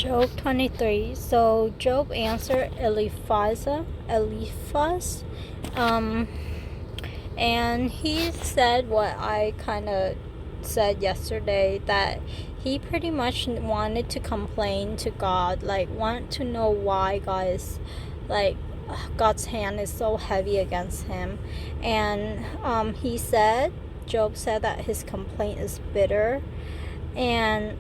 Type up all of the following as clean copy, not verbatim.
Job 23. So Job answered Eliphaz, um, and he said what I kind of said yesterday, that he pretty much wanted to complain to God, like want to know why God's hand is so heavy against him. And Job said that his complaint is bitter, and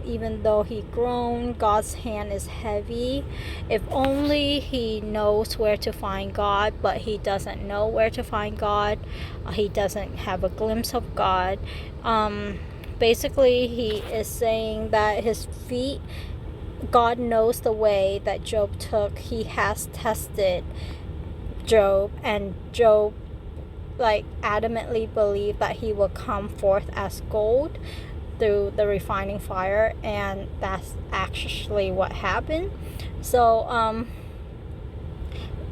even though he groaned, God's hand is heavy. If only he knows where to find God, but he doesn't know where to find God. He doesn't have a glimpse of God. Basically, he is saying that his feet, God knows the way that Job took. He has tested Job, and Job adamantly believed that he will come forth as gold through the refining fire, and that's actually what happened. So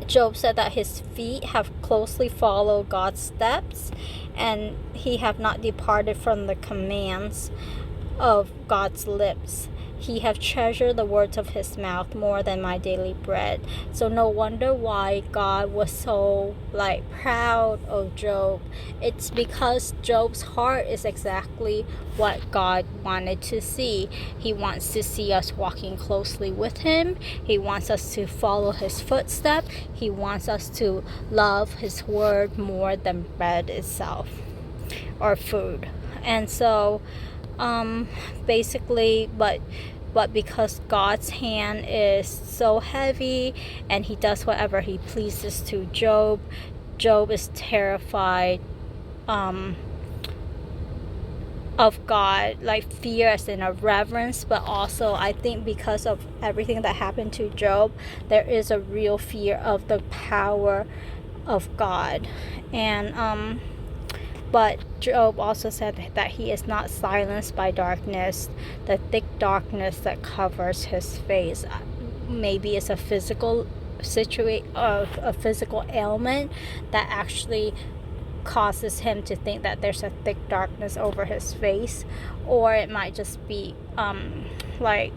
Job said that his feet have closely followed God's steps, and he have not departed from the commands of God's lips. He have treasured the words of his mouth more than my daily bread. So no wonder why God was so proud of Job. It's because Job's heart is exactly what God wanted to see. He wants to see us walking closely with him. He wants us to follow his footsteps. He wants us to love his word more than bread itself or food. And so basically, but because God's hand is so heavy and he does whatever he pleases to Job, Job is terrified of God, fear as in a reverence, but also I think because of everything that happened to Job, there is a real fear of the power of God. And but Job also said that he is not silenced by darkness, the thick darkness that covers his face. Maybe it's a physical a physical ailment that actually causes him to think that there's a thick darkness over his face, or it might just be the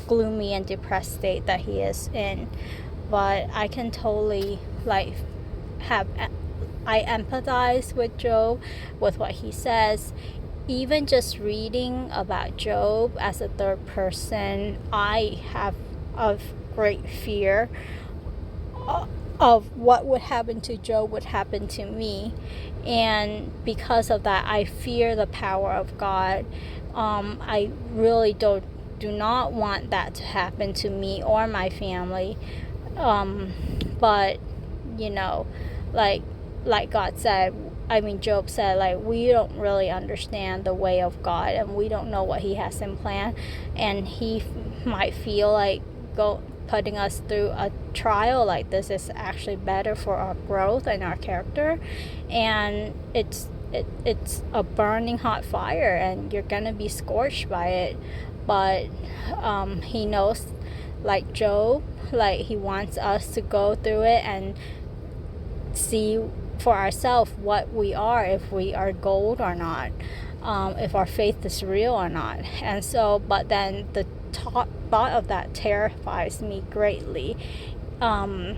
gloomy and depressed state that he is in. But I can totally I empathize with Job, with what he says. Even just reading about Job as a third person, I have a great fear of what would happen to Job would happen to me. And because of that, I fear the power of God. I really do not want that to happen to me or my family. But God said, Job said, we don't really understand the way of God, and we don't know what he has in plan, and he might feel like putting us through a trial like this is actually better for our growth and our character. And it's a burning hot fire, and you're gonna be scorched by it. But he knows, like Job, he wants us to go through it and see for ourselves what we are, if we are gold or not, if our faith is real or not. And so, but then the thought of that terrifies me greatly. I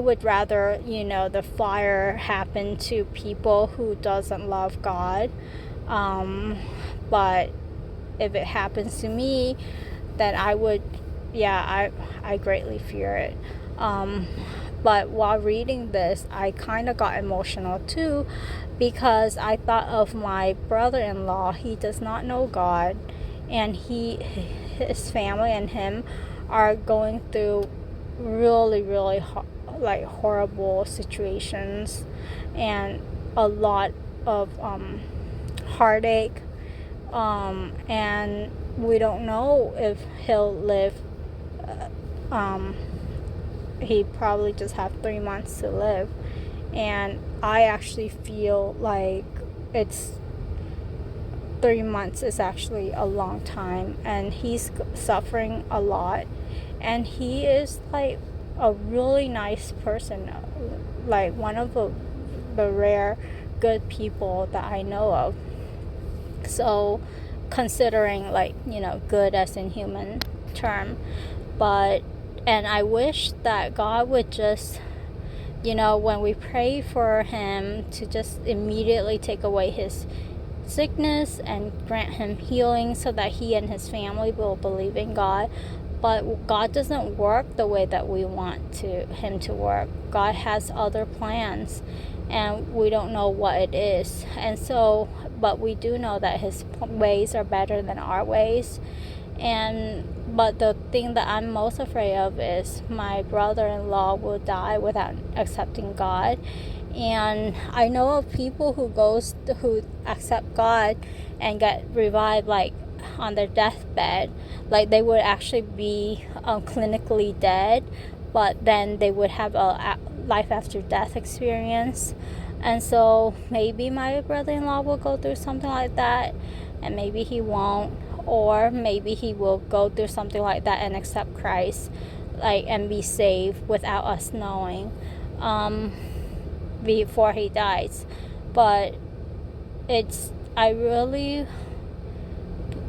would rather the fire happen to people who doesn't love God, but if it happens to me, then I would I greatly fear it. But while reading this, I kind of got emotional too, because I thought of my brother-in-law. He does not know God, and his family and him are going through really, really horrible situations, and a lot of heartache, and we don't know if he'll live. He probably just have 3 months to live, and I actually feel like it's 3 months is actually a long time, and he's suffering a lot, and he is a really nice person, one of the rare good people that I know of. So considering like, good as in human term. And I wish that God would just, when we pray for him, to just immediately take away his sickness and grant him healing so that he and his family will believe in God. But God doesn't work the way that we want him to work. God has other plans, and we don't know what it is. And so, but we do know that his ways are better than our ways. But the thing that I'm most afraid of is my brother-in-law will die without accepting God. And I know of people who accept God and get revived, like on their deathbed. Like they would actually be clinically dead, but then they would have a life after death experience. And so maybe my brother-in-law will go through something like that, and maybe he won't. Or maybe he will go through something like that and accept Christ, like, and be saved without us knowing, before he dies. But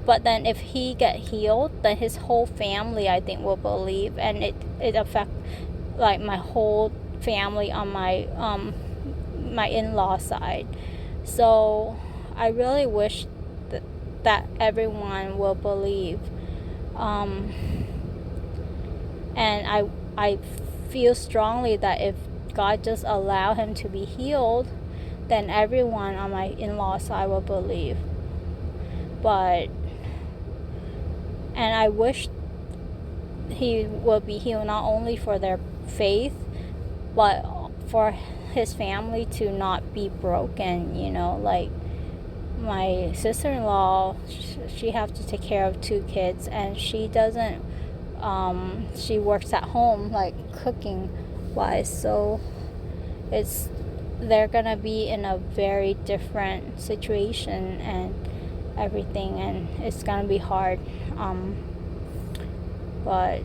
but then if he get healed, then his whole family, I think, will believe, and it affect like my whole family on my my in-law side. So I really wish that everyone will believe, and I feel strongly that if God just allow him to be healed, then everyone on my in-law side will believe. And I wish he will be healed not only for their faith, but for his family to not be broken. Like my sister-in-law, she have to take care of 2 kids, and she doesn't, she works at home, like cooking wise, so they're gonna be in a very different situation and everything, and it's gonna be hard, but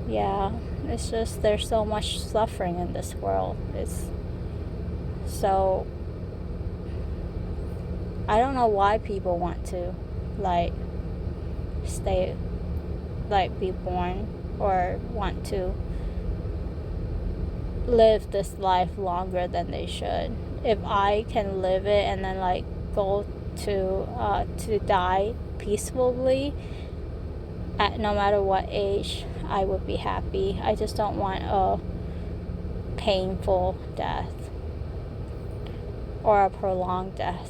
yeah, it's just, there's so much suffering in this world. So I don't know why people want to like stay, like be born, or want to live this life longer than they should. If I can live it and then like go to die peacefully at no matter what age, I would be happy. I just don't want a painful death or a prolonged death.